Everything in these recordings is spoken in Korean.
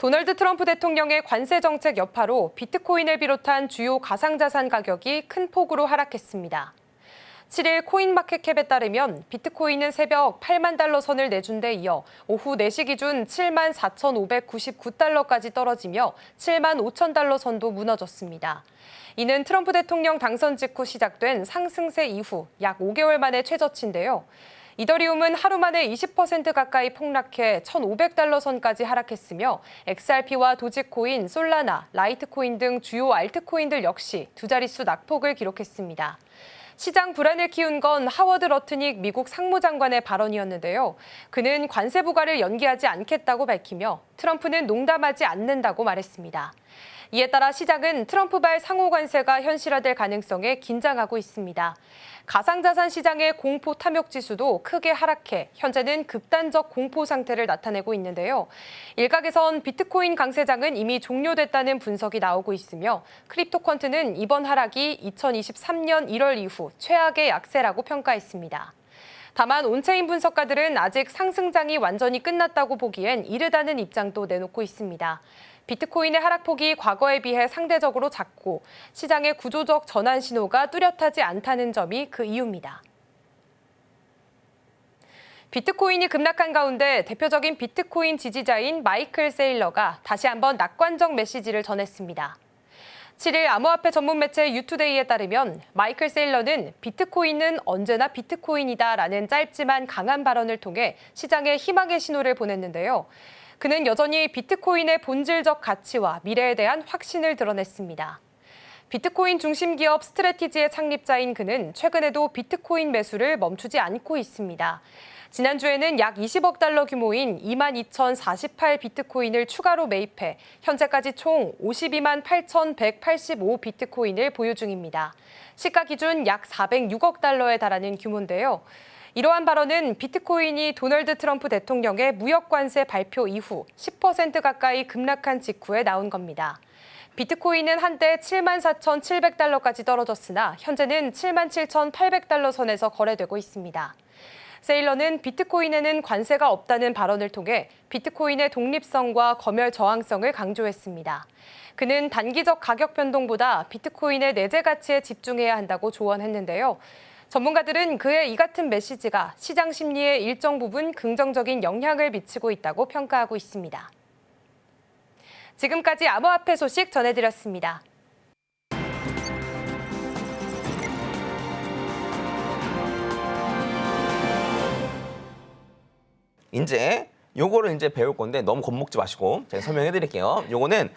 도널드 트럼프 대통령의 관세 정책 여파로 비트코인을 비롯한 주요 가상자산 가격이 큰 폭으로 하락했습니다. 7일 코인마켓캡에 따르면 비트코인은 새벽 8만 달러 선을 내준 데 이어 오후 4시 기준 7만 4,599달러까지 떨어지며 7만 5천 달러 선도 무너졌습니다. 이는 트럼프 대통령 당선 직후 시작된 상승세 이후 약 5개월 만의 최저치인데요. 이더리움은 하루 만에 20% 가까이 폭락해 1,500달러 선까지 하락했으며 XRP와 도지코인, 솔라나, 라이트코인 등 주요 알트코인들 역시 두 자릿수 낙폭을 기록했습니다. 시장 불안을 키운 건 하워드 러트닉 미국 상무장관의 발언이었는데요. 그는 관세 부과를 연기하지 않겠다고 밝히며 트럼프는 농담하지 않는다고 말했습니다. 이에 따라 시장은 트럼프발 상호 관세가 현실화될 가능성에 긴장하고 있습니다. 가상자산 시장의 공포 탐욕 지수도 크게 하락해 현재는 극단적 공포 상태를 나타내고 있는데요. 일각에선 비트코인 강세장은 이미 종료됐다는 분석이 나오고 있으며 크립토컨트는 이번 하락이 2023년 1월 이후 최악의 약세라고 평가했습니다. 다만 온체인 분석가들은 아직 상승장이 완전히 끝났다고 보기엔 이르다는 입장도 내놓고 있습니다. 비트코인의 하락폭이 과거에 비해 상대적으로 작고 시장의 구조적 전환 신호가 뚜렷하지 않다는 점이 그 이유입니다. 비트코인이 급락한 가운데 대표적인 비트코인 지지자인 마이클 세일러가 다시 한번 낙관적 메시지를 전했습니다. 7일 암호화폐 전문 매체 유투데이에 따르면 마이클 세일러는 비트코인은 언제나 비트코인이다라는 짧지만 강한 발언을 통해 시장에 희망의 신호를 보냈는데요. 그는 여전히 비트코인의 본질적 가치와 미래에 대한 확신을 드러냈습니다. 비트코인 중심 기업 스트래티지의 창립자인 그는 최근에도 비트코인 매수를 멈추지 않고 있습니다. 지난주에는 약 20억 달러 규모인 22,048 비트코인을 추가로 매입해 현재까지 총 52만 8,185 비트코인을 보유 중입니다. 시가 기준 약 406억 달러에 달하는 규모인데요. 이러한 발언은 비트코인이 도널드 트럼프 대통령의 무역 관세 발표 이후 10% 가까이 급락한 직후에 나온 겁니다. 비트코인은 한때 74,700달러까지 떨어졌으나 현재는 77,800달러 선에서 거래되고 있습니다. 세일러는 비트코인에는 관세가 없다는 발언을 통해 비트코인의 독립성과 검열 저항성을 강조했습니다. 그는 단기적 가격 변동보다 비트코인의 내재 가치에 집중해야 한다고 조언했는데요. 전문가들은 그의 이 같은 메시지가 시장 심리에 일정 부분 긍정적인 영향을 미치고 있다고 평가하고 있습니다. 지금까지 암호화폐 소식 전해드렸습니다. 이제 요거를 이제 배울 건데 너무 겁먹지 마시고 제가 설명해 드릴게요. 요거는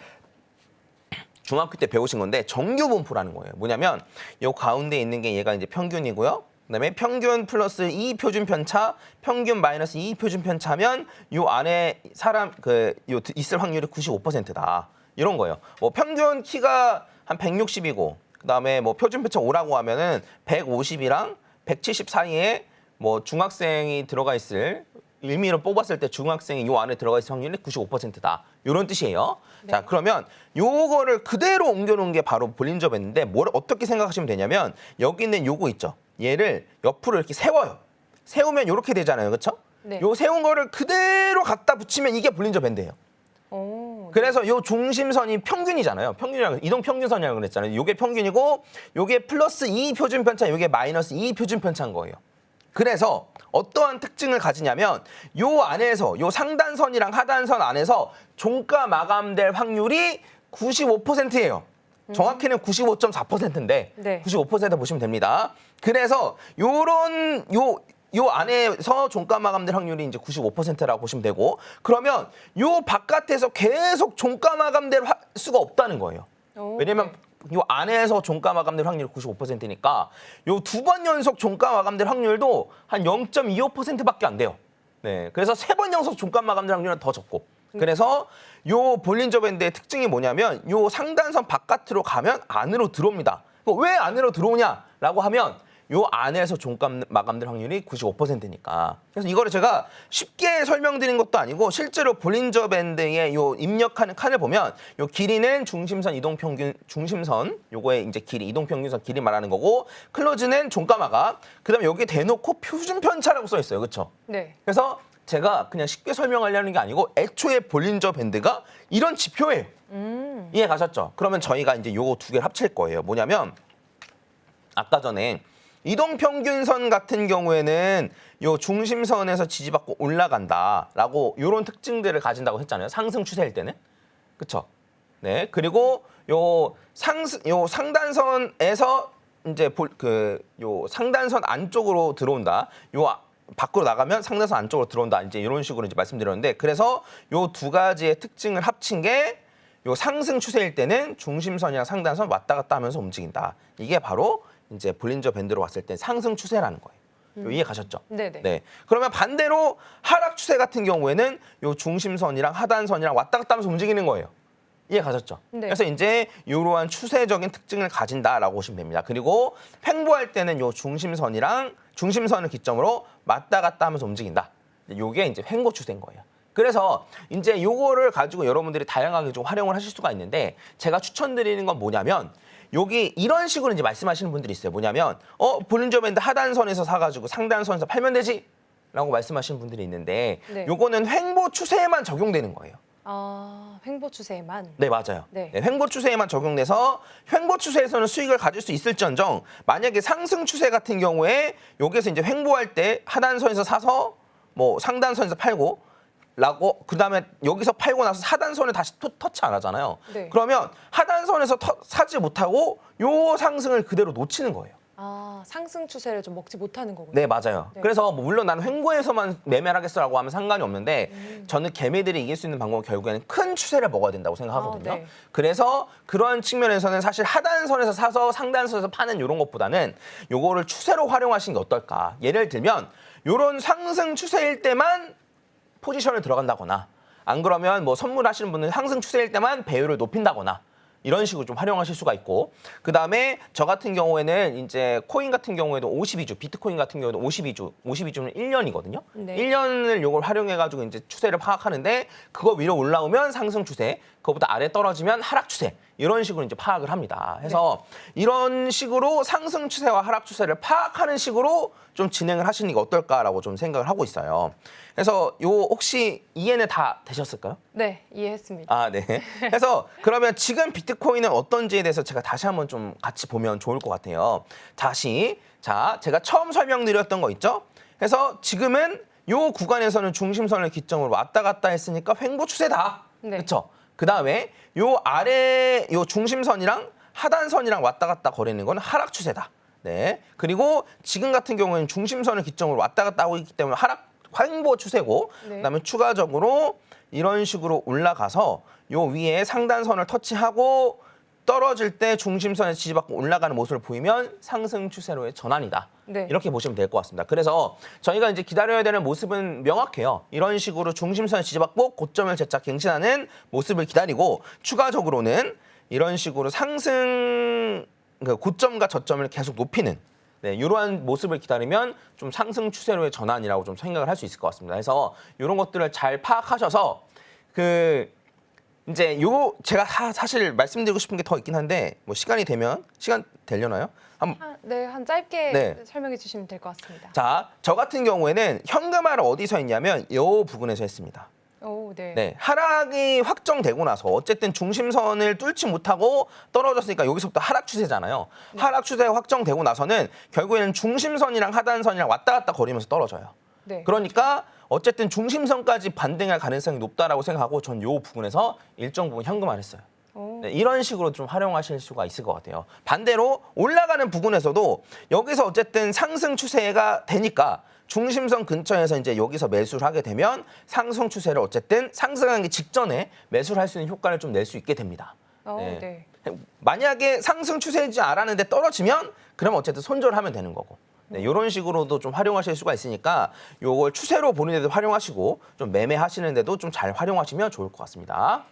중학교 때 배우신 건데 정규 분포라는 거예요. 뭐냐면 요 가운데 있는 게 얘가 이제 평균이고요. 그다음에 평균 플러스 2 표준 편차, 평균 마이너스 2 표준 편차면 요 안에 사람 요 있을 확률이 95%다. 이런 거예요. 뭐 평균 키가 한 160이고 그다음에 뭐 표준 편차 5라고 하면은 150이랑 170 사이에 뭐 중학생이 들어가 있을 의미로 뽑았을 때 중학생이 요 안에 들어가 있을 확률이 95%다. 이런 뜻이에요. 네. 자, 그러면 요거를 그대로 옮겨놓은 게 바로 볼린저 밴드인데 뭘 어떻게 생각하시면 되냐면 여기 있는 요거 있죠. 얘를 옆으로 이렇게 세워요. 세우면 이렇게 되잖아요. 그렇죠? 네. 요 세운 거를 그대로 갖다 붙이면 이게 볼린저 밴드예요. 오, 네. 그래서 요 중심선이 평균이잖아요. 평균이라고 이동 평균선이라고 그랬잖아요. 요게 평균이고 요게 플러스 2 표준 편차, 요게 마이너스 2 표준 편차인 거예요. 그래서 어떠한 특징을 가지냐면 요 안에서 요 상단선이랑 하단선 안에서 종가 마감될 확률이 95%예요. 정확히는 95.4%인데 네. 95% 보시면 됩니다. 그래서 요런 요 안에서 종가 마감될 확률이 이제 95%라고 보시면 되고 그러면 요 바깥에서 계속 종가 마감될 수가 없다는 거예요. 오, 왜냐면 네. 요 안에서 종가 마감될 확률이 95%니까 요 2번 연속 종가 마감될 확률도 한 0.25%밖에 안 돼요. 네. 그래서 3번 연속 종가 마감될 확률은 더 적고. 그래서 요 볼린저 밴드의 특징이 뭐냐면 요 상단선 바깥으로 가면 안으로 들어옵니다. 왜 안으로 들어오냐라고 하면 요 안에서 종가 마감될 확률이 95%니까. 그래서 이거를 제가 쉽게 설명드린 것도 아니고 실제로 볼린저 밴드의 요 입력하는 칸을 보면 요 길이는 중심선 이동 평균 중심선 요거의 이제 길이 이동 평균선 길이 말하는 거고 클로즈는 종가 마감. 그다음에 여기 대놓고 표준 편차라고 써 있어요. 그렇죠? 네. 그래서 제가 그냥 쉽게 설명하려는 게 아니고 애초에 볼린저 밴드가 이런 지표예요. 이해 가셨죠? 그러면 저희가 이제 요거 두 개를 합칠 거예요. 뭐냐면 아까 전에 이동평균선 같은 경우에는 요 중심선에서 지지받고 올라간다라고 요런 특징들을 가진다고 했잖아요. 상승 추세일 때는. 그쵸? 네. 그리고 요 상단선에서 이제 요 상단선 안쪽으로 들어온다. 밖으로 나가면 상단선 안쪽으로 들어온다. 이제 이런 식으로 이제 말씀드렸는데, 그래서 요 두 가지의 특징을 합친 게 요 상승 추세일 때는 중심선이랑 상단선 왔다 갔다 하면서 움직인다. 이게 바로 이제 볼린저 밴드로 봤을 때 상승 추세라는 거예요. 이해 가셨죠? 네네. 네. 그러면 반대로 하락 추세 같은 경우에는 요 중심선이랑 하단선이랑 왔다 갔다 하면서 움직이는 거예요. 이해 가셨죠? 네. 그래서 이제 이러한 추세적인 특징을 가진다라고 보시면 됩니다. 그리고 횡보할 때는 요 중심선을 기점으로 왔다 갔다 하면서 움직인다. 요게 이제 횡보 추세인 거예요. 그래서 이제 요거를 가지고 여러분들이 다양하게 좀 활용을 하실 수가 있는데, 제가 추천드리는 건 뭐냐면 여기 이런 식으로 이제 말씀하시는 분들이 있어요. 뭐냐면 볼린저 밴드 하단선에서 사가지고 상단선에서 팔면 되지? 라고 말씀하시는 분들이 있는데, 네. 요거는 횡보 추세에만 적용되는 거예요. 아, 횡보 추세에만. 네, 맞아요. 네. 네, 횡보 추세에만 적용돼서 횡보 추세에서는 수익을 가질 수 있을지언정, 만약에 상승 추세 같은 경우에 여기서 이제 횡보할 때 하단선에서 사서 뭐 상단선에서 팔고 라고, 그다음에 여기서 팔고 나서 하단선에 다시 터치 안 하잖아요. 네. 그러면 하단선에서 사지 못하고 요 상승을 그대로 놓치는 거예요. 아, 상승 추세를 좀 먹지 못하는 거군요. 네, 맞아요. 네. 그래서 뭐 물론 나는 횡보에서만 매매를 하겠어라고 하면 상관이 없는데, 저는 개미들이 이길 수 있는 방법은 결국에는 큰 추세를 먹어야 된다고 생각하거든요. 아, 네. 그래서 그런 측면에서는 사실 하단선에서 사서 상단선에서 파는 이런 것보다는 요거를 추세로 활용하시는 게 어떨까. 예를 들면 요런 상승 추세일 때만 포지션을 들어간다거나, 안 그러면 뭐 선물하시는 분은 상승 추세일 때만 배율을 높인다거나, 이런 식으로 좀 활용하실 수가 있고, 그 다음에 저 같은 경우에는 이제 코인 같은 경우에도 52주, 비트코인 같은 경우에도 52주는 1년이거든요. 네. 1년을 요걸 활용해가지고 이제 추세를 파악하는데, 그거 위로 올라오면 상승 추세, 그거보다 아래 떨어지면 하락 추세, 이런 식으로 이제 파악을 합니다. 해서 이런 식으로 상승 추세와 하락 추세를 파악하는 식으로 좀 진행을 하시는 게 어떨까라고 좀 생각을 하고 있어요. 그래서 요 혹시 이해는 다 되셨을까요? 네, 이해했습니다. 아, 네. 그래서 그러면 지금 비트코인은 어떤지에 대해서 제가 다시 한번 좀 같이 보면 좋을 것 같아요. 자, 제가 처음 설명드렸던 거 있죠? 그래서 지금은 요 구간에서는 중심선을 기점으로 왔다 갔다 했으니까 횡보 추세다. 네. 그렇죠? 그 다음에 요 아래 요 중심선이랑 하단선이랑 왔다 갔다 거리는 건 하락 추세다. 네. 그리고 지금 같은 경우에는 중심선을 기점으로 왔다 갔다 하고 있기 때문에 횡보 추세고, 네. 그다음에 추가적으로 이런 식으로 올라가서 요 위에 상단선을 터치하고 떨어질 때 중심선에 지지받고 올라가는 모습을 보이면 상승 추세로의 전환이다. 네. 이렇게 보시면 될 것 같습니다. 그래서 저희가 이제 기다려야 되는 모습은 명확해요. 이런 식으로 중심선에 지지받고 고점을 재차 갱신하는 모습을 기다리고, 추가적으로는 이런 식으로 상승, 그러니까 고점과 저점을 계속 높이는, 네, 이러한 모습을 기다리면 좀 상승 추세로의 전환이라고 좀 생각을 할 수 있을 것 같습니다. 그래서 이런 것들을 잘 파악하셔서 이제 제가 사실 말씀드리고 싶은 게 더 있긴 한데, 뭐 시간 되려나요? 한 짧게 네. 설명해 주시면 될 것 같습니다. 자, 저 같은 경우에는 현금화를 어디서 했냐면 이 부분에서 했습니다. 오, 네. 네, 하락이 확정되고 나서 어쨌든 중심선을 뚫지 못하고 떨어졌으니까 여기서부터 하락 추세잖아요. 하락 추세가 확정되고 나서는 결국에는 중심선이랑 하단선이랑 왔다 갔다 거리면서 떨어져요. 네. 그러니까 어쨌든 중심선까지 반등할 가능성이 높다라고 생각하고 전 이 부분에서 일정 부분 현금화를 했어요. 오. 네, 이런 식으로 좀 활용하실 수가 있을 것 같아요. 반대로 올라가는 부분에서도 여기서 어쨌든 상승 추세가 되니까 중심선 근처에서 이제 여기서 매수를 하게 되면 상승 추세를 어쨌든 상승하기 직전에 매수를 할 수 있는 효과를 좀 낼 수 있게 됩니다. 네. 만약에 상승 추세인지 알았는데 떨어지면 그러면 어쨌든 손절을 하면 되는 거고. 네, 이런 식으로도 좀 활용하실 수가 있으니까 요걸 추세로 보는 데도 활용하시고 좀 매매하시는 데도 좀 잘 활용하시면 좋을 것 같습니다.